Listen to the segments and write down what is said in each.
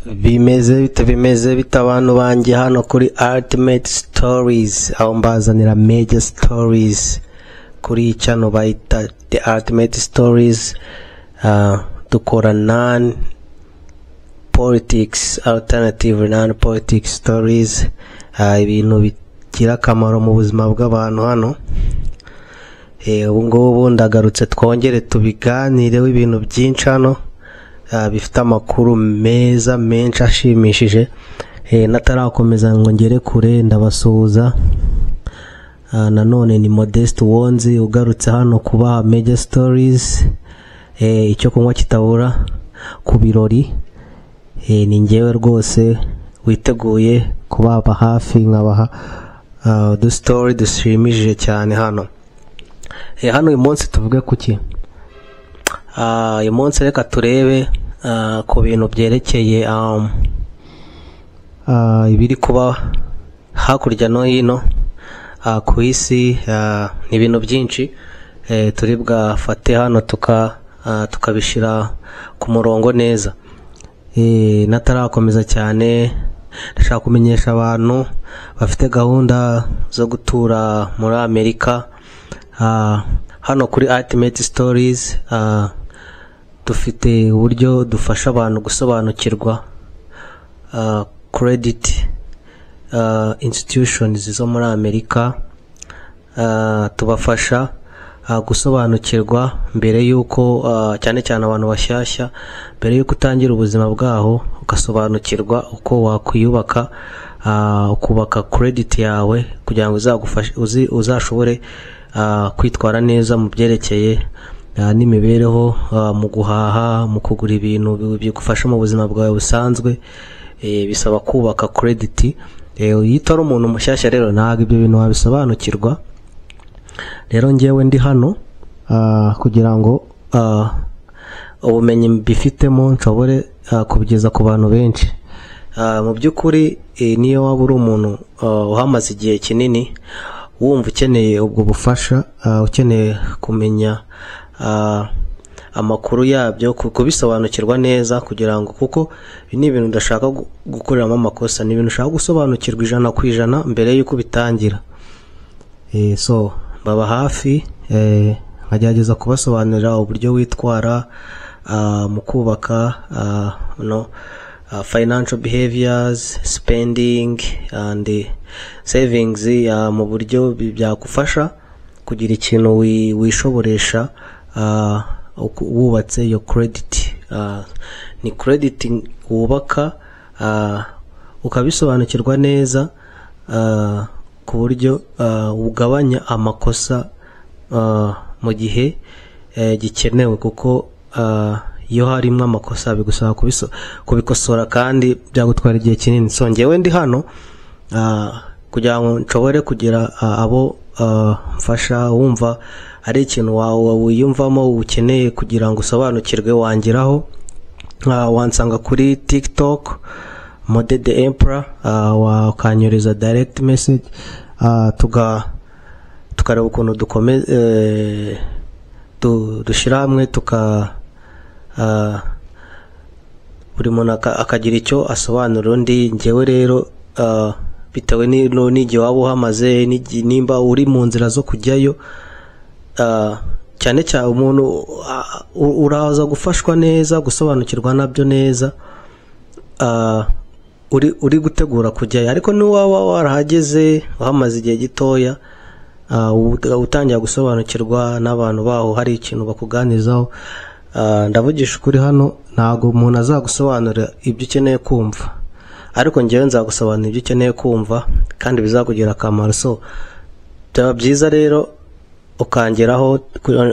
bimeze bite abantu banjye hano kuri Ultimate Stories, aho mbazanira major stories kuri channel bayita The Ultimate Stories. Dukora non politics, alternative non politics stories, ibintu bigira akamaro mu buzima bw'abantu hano. Ubu ngubu ndagarutse twongere tubiganireho ibintu byinshi hano, bifite amakuru meza menshi ashimishije. Natarakomeza ngo ngere kure, ndabasuhuza. Nanone ni Modest Wonzi ugarutse hano kubaha major stories. Icyo kunywa kitabura ku birori. Ni njyewe rwose witeguye kubaba hafi, nkabaha the story dushimishije cyane hano. Hano uyu munsi tuvuge kuki. Uyu munsi reka turebe ku bintu byerekeye ibiri kuba hakurya no hino ku isi. Ni ibintu byinshi turi bwafate hano tukabishira ku murongo neza. Natarakomeza cyane, ndashaka kumenyesha abantu bafite gahunda zo gutura muri Amerika. Hano kuri Ultimate Stories dufite uburyo dufasha abantu gusobanukirwa credit institutions zo muri Amerika. Tubafasha gusobanukirwa mbere yuko cyane cyane abantu bashyashya, mbere yuko utangira ubuzima bwaho, ugasobanukirwa uko wakwiyubaka, ukubaka credit yawe kugira ngo uzashobore kwitwara neza mu byerekeye n'imibereho, mu guhaha, mu kugura ibintu bigufasha mu buzima bwawe busanzwe. Bisaba kubaka credit. Iyo utari umuntu mushyashya rero ntabwo ibyo bintu wabisobanukirwa. Rero njyewe ndi hano kugira ngo ubumenyi mbifitemo nshobore kubigeza ku bantu benshi. Mu by'ukuri niyo waba uri umuntu uhamaze igihe kinini wumva ukeneye ubwo bufasha, ukeneye kumenya amakuru yabyo, kubisobanukirwa neza, kugira ngo kuko ni ibintu ndashaka gukoreramo amakosa, ni ibintu ushaka gusobanukirwa 100% mbere yuko bitangira. So baba hafi, nkagerageza kubasobanurira uburyo witwara mu kubaka financial behaviors, spending and savings, mu buryo byagufasha kugira ikintu wishoboresha wubatse yo credit. Ni credit wubaka ukabisobanukirwa neza ku buryo ugabanya amakosa mu gihe gikenewe, kuko iyo harimo amakosa bigusaba kubikosora kandi byagutwara igihe kinini. So njyewe ndi hano kugira ngo nshobore kugira abo mfasha. Wumva ari ikintu wiyumvamo ukeneye kugira ngo usobanukirwe, wangiraho, wansanga kuri TikTok Mode the Emperor, wakanyuriza direct message, tukareba ukuntu dushyira hamwe, buri muntu akagira icyo asobanura undi. Njyewe rero bitewe n'igihe waba uhamaze, nimba uri mu nzira zo kujyayo, cyane cyane umuntu uraza gufashwa neza, gusobanukirwa nabyo neza, uri gutegura kujyayo. Ariko niwaba warahageze uhamaze igihe gitoya, utangira gusobanukirwa n'abantu baho, hari ikintu bakuganizaho, ndavugisha ukuri hano ntago umuntu azagusobanurira ibyo ukeneye kumva, ariko njyewe nzagusobanurira ibyo ukeneye kumva kandi bizakugira akamaro. So byaba byiza rero ukangeraho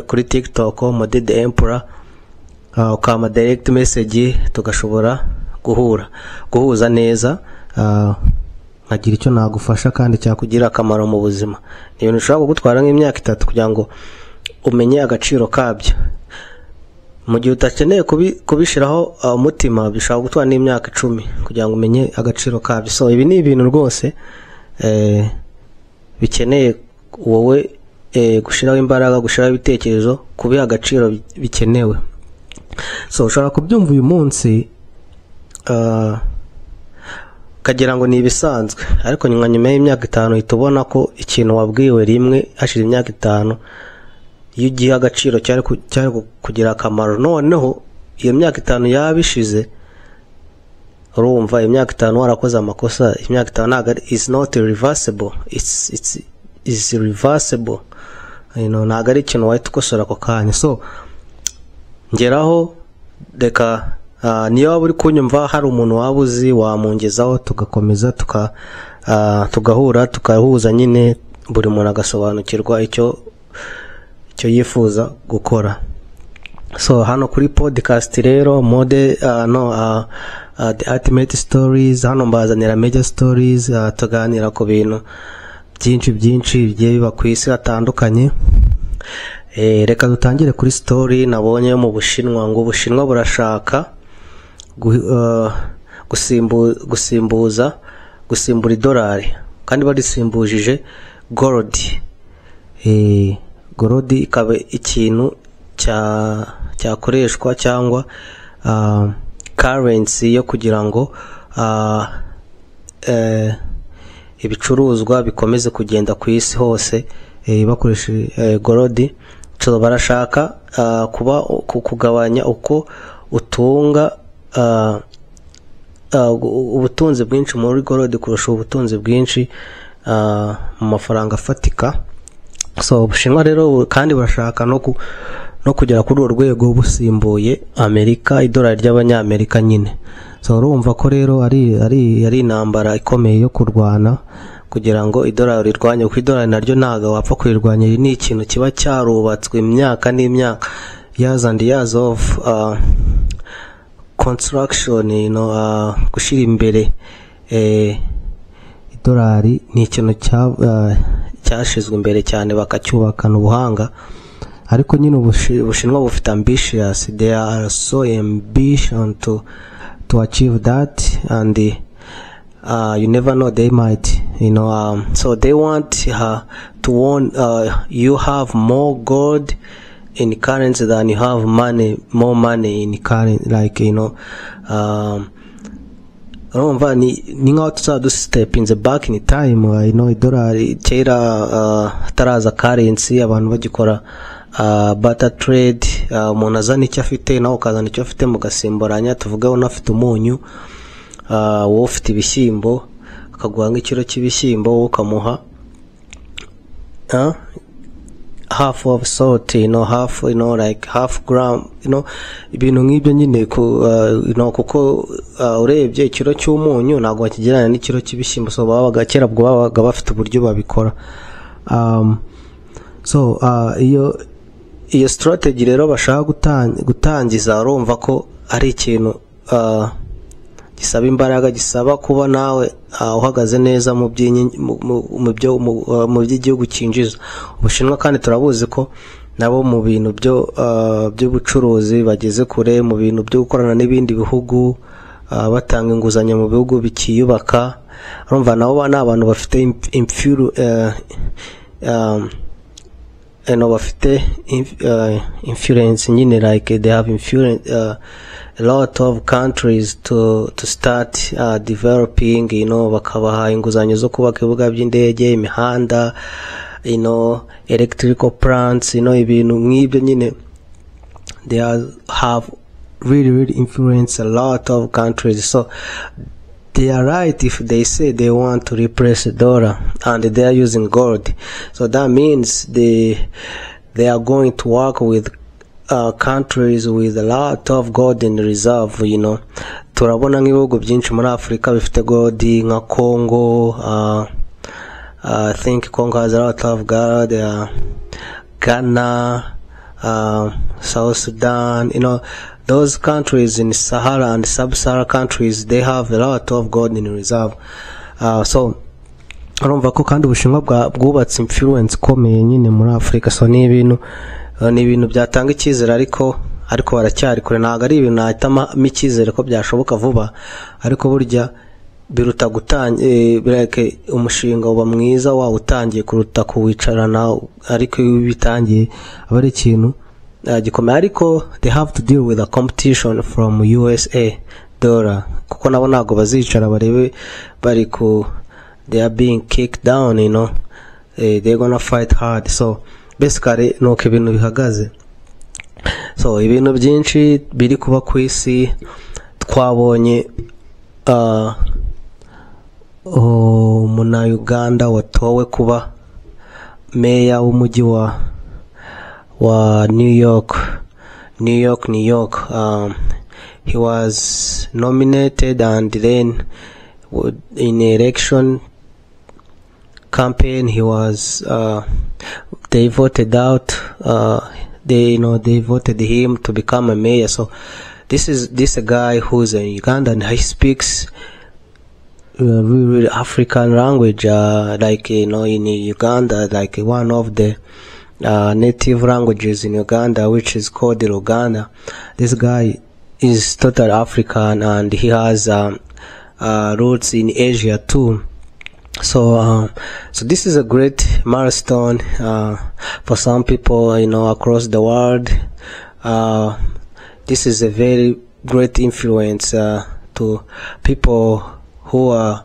kuri TikTok Mode the Emperor, ukama direct message, tugashobora guhuza neza, nkagira icyo nagufasha kandi cyakugira akamaro mu buzima. Ni ibintu ushobora kugutwara nk'imyaka 3 kugira ngo umenye agaciro kabyo. Mu gihe utakeneye kubishiraho umutima, bishobora gutwara n'imyaka 10 kugira ngo umenye agaciro kabyo. So ibi ni ibintu rwose bikeneye wowe gushiraho imbaraga, gushiraho ibitekerezo, kubiha agaciro bikenewe. So ushobora kubyumva uyu munsi kagira ngo ni ibisanzwe, ariko nyuma y'imyaka 5 uhita ubona ko ikintu wabwiwe rimwe hashize imyaka 5 iyo ugiye agaciro cyari kugira akamaro. Noneho iyo myaka 5 yabishize, urumva imyaka 5 warakoze amakosa, imyaka 5 ntago is not reversible, it's reversible, ntago ari ikintu wahita ukosora ako kanya. So ngeraho reka niyo waba uri kunyumva hari umuntu wabuzi wamungezaho tugakomeza tugahura tukahuza nyine buri muntu agasobanukirwa icyo yifuza gukora. So hano kuri podcast rero the ultimate stories, hano mbazanira major stories, tuganira ku bintu byinshi bigiye biba ku isi hatandukanye. Reka dutangire kuri story nabonye mu Bushinwa, ngo Bushinwa burashaka gusimbura idolari, kandi barisimbujije gold. Gold ikaba ikintu cyakoreshwa cyangwa currency yo kugira ngo ibicuruzwa bikomeze kugenda ku isi hose bakoresheje gold. So barashaka kugabanya uko utunga ubutunzi bwinshi muri gold kurusha ubutunzi bwinshi mu mafaranga afatika. So Bushinwa rero kandi barashaka no kugera kuri urwego busimbuye Amerika, idolari ry'abanyamerika nyine. So urumva ko rero ari intambara ikomeye yo kurwana kugira ngo idolari rirwanye, kuko idolari naryo ntago wapfa kurirwanya. Ni ikintu kiba cyarubatswe imyaka n'imyaka, years and years of construction, gushira imbere. Idolari ni ikintu cyashizwe imbere cyane bakacyubakana ubuhanga, ariko nyine Ubushinwa bufite ambitious, they are so ambitious to achieve that, and you never know, they might, so they want to want you have more gold in currency than you have more money in currency, like urumva ni nkaho tuzadu step in the back in time. Idolari kera taraza currency, abantu bagikora barter trade, umuntu azana icyo afite nawe ukazana icyo afite mugasimburanya. tuvuge unafite umunyu, wowe ufite ibishyimbo, akaguha nk'ikiro cy'ibishyimbo, wowe ukamuha half of salt, half, like half gram, ibintu nk'ibyo nyine kuko urebye ikiro cy'umunyu ntabwo bakigereranya n'ikiro cy'ibishyimbo. So babaga kera bwo babaga bafite uburyo babikora. So iyo strategy rero bashaka gutangiza, urumva ko ari ikintu gisaba imbaraga, gisaba kuba nawe uhagaze neza mu by'igihugu cyinjiza. Ubushinwa kandi turabuzi ko nabo mu bintu by'ubucuruzi bageze kure, mu bintu byo gukorana n'ibindi bihugu, batanga inguzanyo mu bihugu bikiyubaka. Urumva nabo ni abantu bafite bafite influence nyine, like they have influence a lot of countries to start developing, bakabaha inguzanyo zo kubaka ibibuga by'indege, imihanda, electrical plants, ibintu nk'ibyo nyine. They have really influence a lot of countries. So they are right if they say they want to replace the dollar and they are using gold. So that means they are going to work with countries with a lot of gold in reserve. Turabona nk'ibihugu byinshi muri Afrika bifite gold, nka Congo. I think Congo has a lot of gold. Ghana, South Sudan, those countries in Sahara and Sub-Sahara countries, they have a lot of gold in reserve. So urumva ko kandi Ubushinwa bwubatse influence ikomeye nyine muri Afrika. So ni ibintu byatanga icyizere, ariko baracyari kure. Ntabwo ari ibintu nahitamo icyizere ko byashoboka vuba, ariko burya biruta bireke umushinga uba mwiza wawe utangiye kuruta kuwicarana, ariko iyo bitangiye aba ari ikintu gikomeye. Ariko they have to deal with a competition from USA. dollar, kuko nabo ntago bazicara barebe bari ku they are being kicked down, you know. They're gonna fight hard. So basically nuko ibintu bihagaze. So ibintu byinshi biri kuba ku isi, twabonye umuna Uganda watowe kuba meya w'umujyi wa New York. He was nominated, and then in election campaign he was they voted out, they voted him to become a mayor. So this a guy who's a Ugandan. He speaks really African language, like, in Uganda, like one of the native languages in Uganda, which is called the Luganda. This guy is total African, and he has roots in Asia too. So this is a great milestone for some people, across the world. This is a very great influence to people who are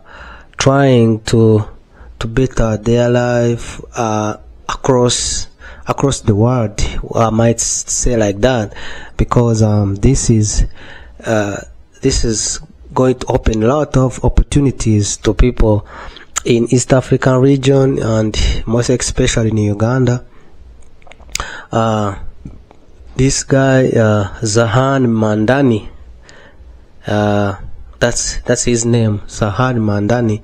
trying to better their life across the world. I might say like that, because this is going to open a lot of opportunities to people in East African region, and most especially in Uganda. This guy Zahan Mandani, that's his name, Zahan Mandani,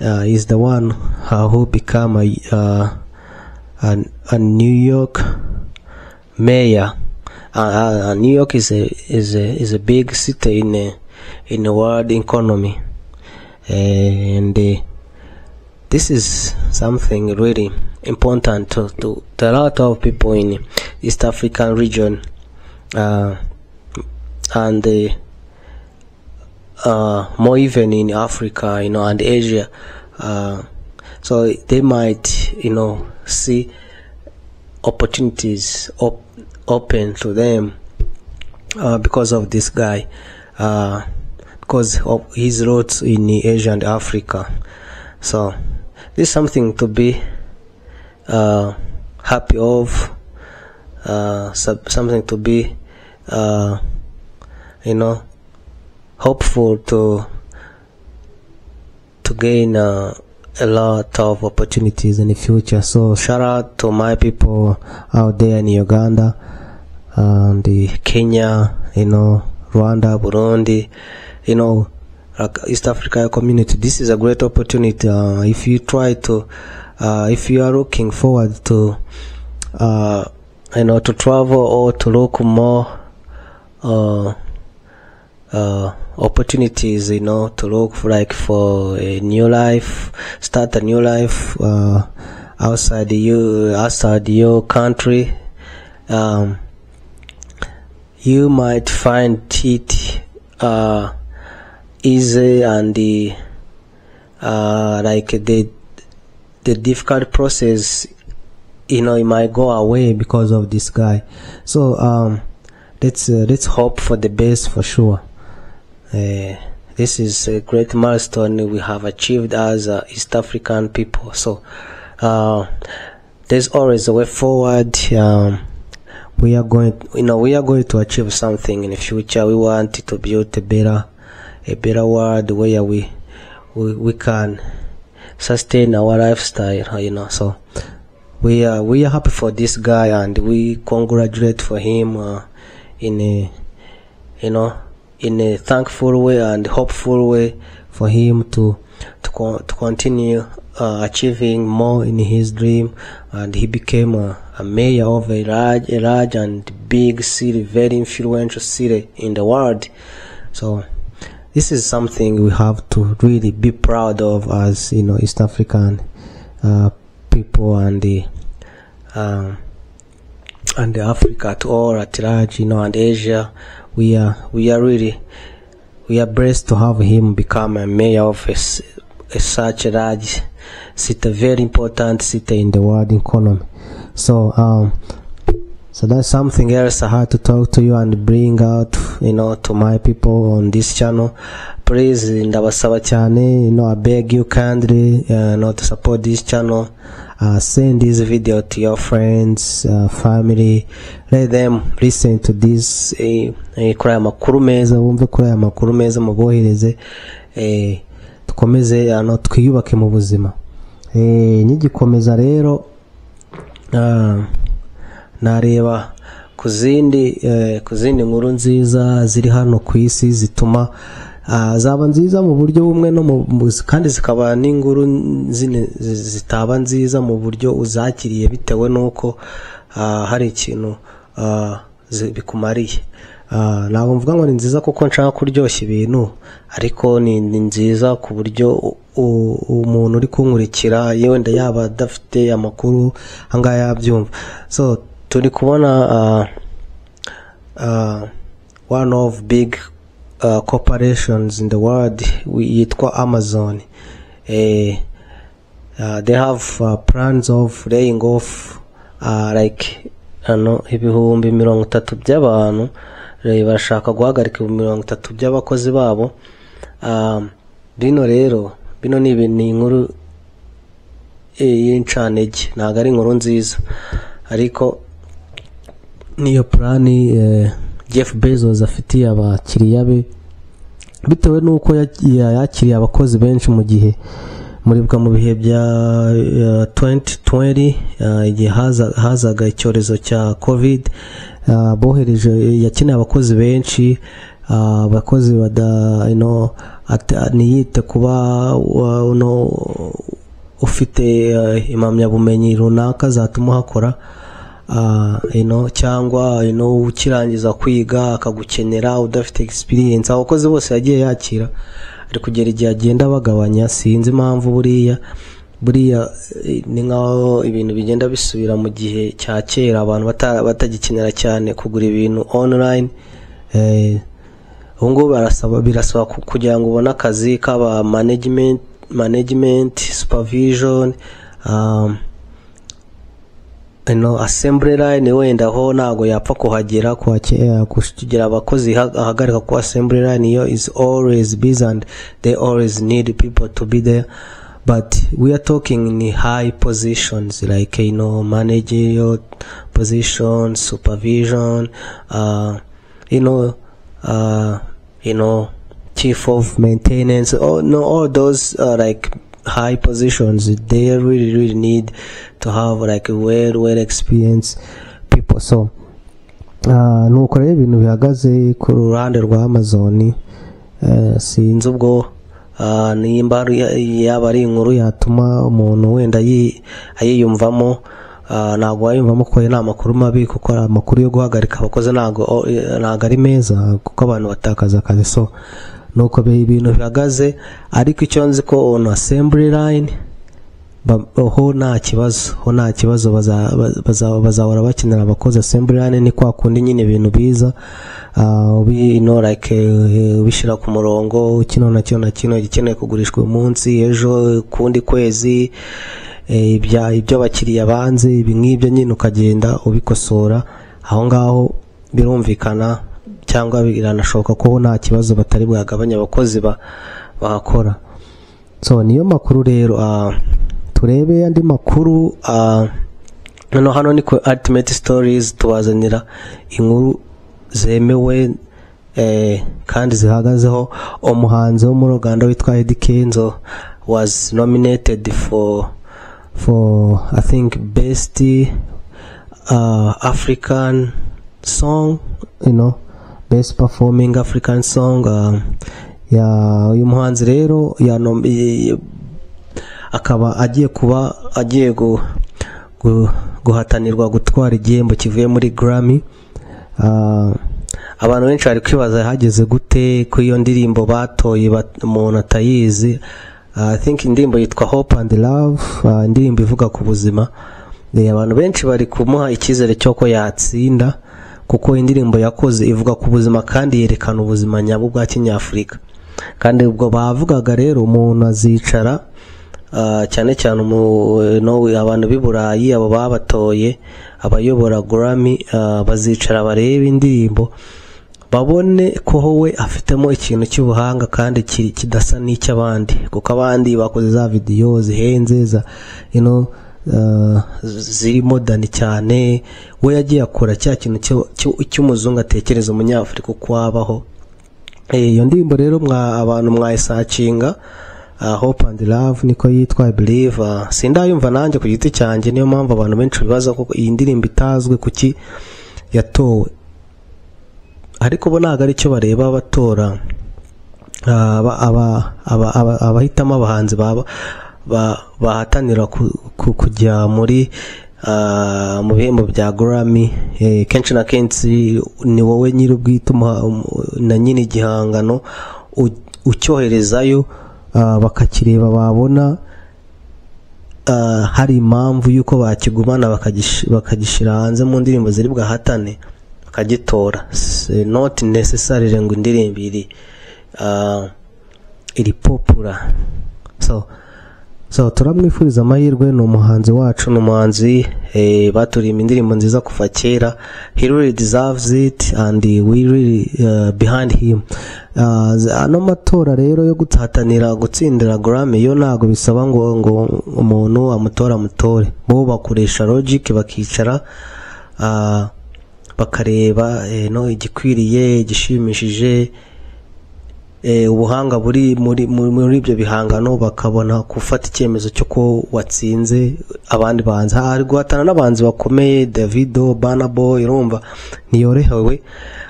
is the one who became a New York mayor. New York is a big city in the world economy, and this is something really important to a lot of people in East African region, and more even in Africa, and Asia. So they might, see opportunities open to them because of this guy, because of his roots in Asia and Africa. So this is something to be happy of, something to be hopeful to gain a lot of opportunities in the future. So shout out to my people out there in Uganda and Kenya, Rwanda, Burundi, East Africa community. This is a great opportunity. If you try to, if you are looking forward to, to travel or to look more opportunities, to look for a new life, start a new life outside your country, you might find it easy, and the difficult process, it might go away because of this guy. So let's hope for the best for sure. This is a great milestone we have achieved as East African people. So there's always a way forward. We are going to achieve something in the future. We want to build a better world where we can sustain our lifestyle. So we are happy for this guy, and we congratulate for him in a thankful way and hopeful way for him to continue achieving more in his dream. And he became a mayor of a large and big city, very influential city in the world. So this is something we have to really be proud of as East African people, and the Africa to all at large, and Asia. We are blessed to have him become a mayor of such a large city, very important city in the world economy. So So that's something else I had to talk to you and bring out, to my people on this channel. Please, ndabasaba cyane, I beg you kindly, to support this channel. Send this video to your friends, family. Let them listen to this. Kuri aya makuru meza, wumve kuri aya makuru meza, mubohereze. Tukomeze twiyubake mu buzima. Nigikomeza rero, nareba ku zindi nkuru nziza ziri hano ku isi zituma zaba nziza mu buryo bumwe no kandi zikaba n'inkuru zitaba nziza mu buryo uzakiriye bitewe nuko hari ikintu bikumariye. Ntabwo mvuga ngo ni nziza kuko nshaka kuryoshya ibintu, ariko ni nziza ku buryo umuntu uri kunkurikira wenda yaba adafite amakuru angaya yabyumva. So turi kubona one of big corporations in the world yitwa Amazon. They have plans of laying off like ibihumbi 30 by'abantu. Bashaka guhagarika 30 by'abakozi babo. Bino ni inkuru y'incanege, ntabwo ari inkuru nziza, ariko niyo plani Jeff Bezos afitiye abakiriya be, bitewe nuko yakiriye abakozi benshi mu gihe muribuka mu bihe bya 2020, igihe hazaga icyorezo cya COVID. Yakeneye abakozi benshi, abakozi niyite kuba ufite impamyabumenyi runaka zatuma hakora, cyangwa ukirangiza kwiga akagukenera udafite experience. Abakozi bose yagiye yakira, ari kugera igihe agenda bagabanya. Sinzi impamvu buriya ni nkaho ibintu bigenda bisubira mu gihe cya kera, abantu batagikenera cyane kugura ibintu online. Ubungubu birasaba kugira ngo ubone akazi kaba management, supervision, assembly line. Wenda ho ntago yapfa kuhagera kugira abakozi ahagarika ku assembly line. Iyo is always busy and they always need people to be there. But we are talking in high positions like managerial positions, supervision, chief of maintenance. All those like high positions. They really need to have like well experienced people. So nuko rero ibintu bihagaze ku ruhande rwa Amazon. Sinzi ubwo nimba yaba ari inkuru yatuma umuntu wenda ayiyumvamo. Ntabwo wayumvamo ko nta makuru mabi, kuko amakuru yo guhagarika abakozi ntabwo ari meza, kuko abantu batakaza akazi. So nuko ibintu bihagaze, ariko icyo nzi ko on assembly line ho nta kibazo bazahora bakenera abakozi. Assembly line ni kwa kundi nyine ibintu biza, like ubishyira ku murongo, kino na kino gikeneye kugurishwa umunsi, ejo kundi kwezi, ibyo bakiriya banze, ibi nk'ibyo nyine ukagenda ubikosora. Aho ngaho birumvikana, cyangwa biranashoboka ko nta kibazo batari bwagabanya abakozi bahakora. So niyo makuru rero. Turebe andi makuru. Hano ni ku Ultimate Stories tubazanira inkuru zemewe kandi zihagazeho. Umuhanzi wo mu Uganda witwa Eddy Kenzo was nominated for I think best African song, best performing African song. Uyu muhanzi rero akaba agiye guhatanirwa gutwara igihembo kivuye muri Grammy. Abantu benshi bari kwibaza hageze gute ko iyo ndirimbo batoye umuntu atayizi. I think indirimbo yitwa Hope and Love, indirimbo ivuga ku buzima. Abantu benshi bari kumuha icyizere cyo ko yatsinda, kuko indirimbo yakoze ivuga ku buzima kandi yerekana ubuzima nyabwo bwa Kinyafurika. Kandi ubwo bavugaga rero umuntu azicara cyane cyane abantu b'i Burayi abo babatoye abayobora Grammy bazicara barebe indirimbo babone ko we afitemo ikintu cy'ubuhanga kandi kidasa n'icy'abandi, kuko abandi bakoze za video zihenze za ziri modern cyane, we yagiye akora cya kintu cy'umuzungu atekereza umunyafrika uko wabaho. Iyo ndirimbo rero abantu mwayisacinga, Hope and Love niko yitwa, I believe. Sindayumva nanjye ku giti cyanjye, niyo mpamvu abantu benshi bibaza ko iyi ndirimbo itazwe kuki yatowe, ariko bo ntago ari cyo bareba batora abahitamo abahanzi bahatanira kujya muri mu bihembo bya Grammy. Kenshi na kenshi ni wowe nyir'ubwite na nyine igihangano ucyoherezayo, bakakireba babona hari impamvu yuko bakigumana bakagishyira hanze mu ndirimbo ziri bwahatane bakagitora. Not necessarily ngo indirimbo iri popular. So turamwifuriza amahirwe, ni umuhanzi wacu, ni umuhanzi baturiye indirimbo nziza kuva kera. He really deserves it and we really behind him. Ano matora rero yo gutatanira gutsindira Grammy yo ntago bisaba ngo umuntu amutore, bo bakoresha logic, bakicara bakareba igikwiriye, igishimishije, ubuhanga buri muri ibyo bihangano, bakabona gufata icyemezo cyo ko watsinze abandi banzi. Hari guhatana n'abanzi bakomeye, Davido, Burna Boy, urumva ntiyorohewe,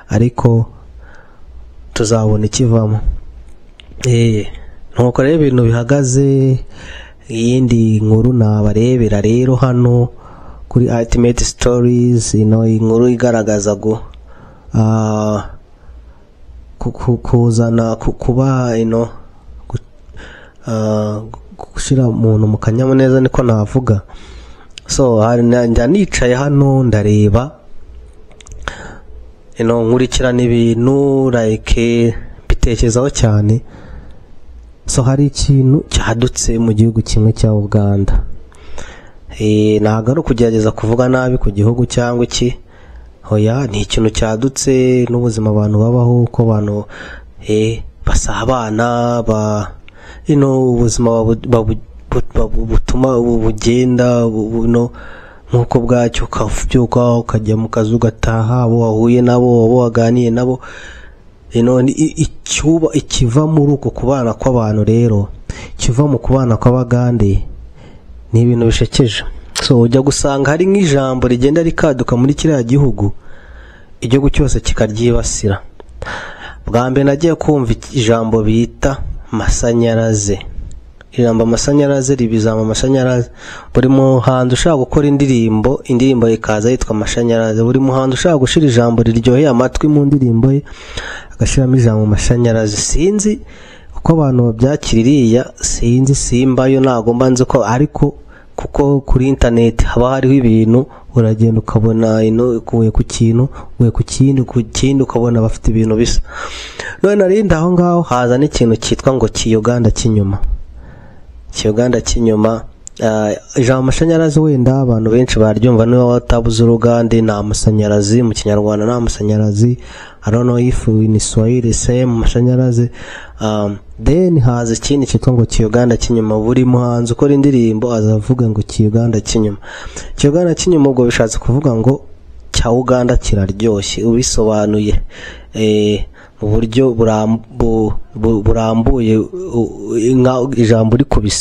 ariko tuzabona ikivamo. Nuko rero ibintu bihagaze. Iyindi nkuru nabarebera rero hano kuri Ultimate Stories, inkuru igaragaza kuzana kuba gushyira umuntu mu kanyamuneza, niko navuga. So njya nicaye hano ndareba nkurikirana ibintu like bitekerezaho cyane. So hari ikintu cyadutse mu gihugu kimwe cya Uganda. Ntabwo ari ukugerageza kuvuga nabi ku gihugu cyangwa iki, hoya, ni ikintu cyadutse n'ubuzima abantu babaho, uko abantu basabana, ubuzima butuma bugenda nk'uko bwacyo, ukabyuka ukajya mu kazi ugataha, abo wahuye nabo, abo waganiye nabo. Ikiva muri uko kubana kw'abantu rero, kiva mu kubana kw'Abagande, ni ibintu bishekeje. So ujya gusanga hari nk'ijambo rigenda rikaduka muri kiriya gihugu, igihugu cyose kikaryibasira. Bwa mbere nagiye kumva ijambo bita masanyaraze. Ijambo masanyaraze ribizama amashanyarazi. Buri muhanzi ushaka gukora indirimbo ikaza yitwa mashanyarazi. Buri muhanzi ushaka gushira ijambo riryoheye amatwi mu ndirimbo ye agashiramo ijambo mashanyarazi. Sinzi uko abantu babyakiririya, sinzi simbayo, ntago mbanze ko, ariko kuko kuri internet haba hariho ibintu uragenda ukabona ukuye ku kintu, uwe ku kindi ukabona bafite ibintu bisa. None narinda aho ngaho haza n'ikintu cyitwa ngo Kiyuganda cy'inyuma. Kiyuganda cy'inyuma, ijambo amashanyarazi wenda abantu benshi baryumva, niba watabuze urugande na amashanyarazi, mu Kinyarwanda na amashanyarazi. I don't know if in Swahili same amashanyarazi. Then haza ikindi cyitwa ngo Kiyuganda cy'inyuma. Buri muhanzi ukora indirimbo azavuga ngo Kiyuganda cy'inyuma. Kiyuganda cy'inyuma ubwo bishatse kuvuga ngo cya Uganda kiraryoshye, ubisobanuye mu buryo burambuye ijambo rikubise.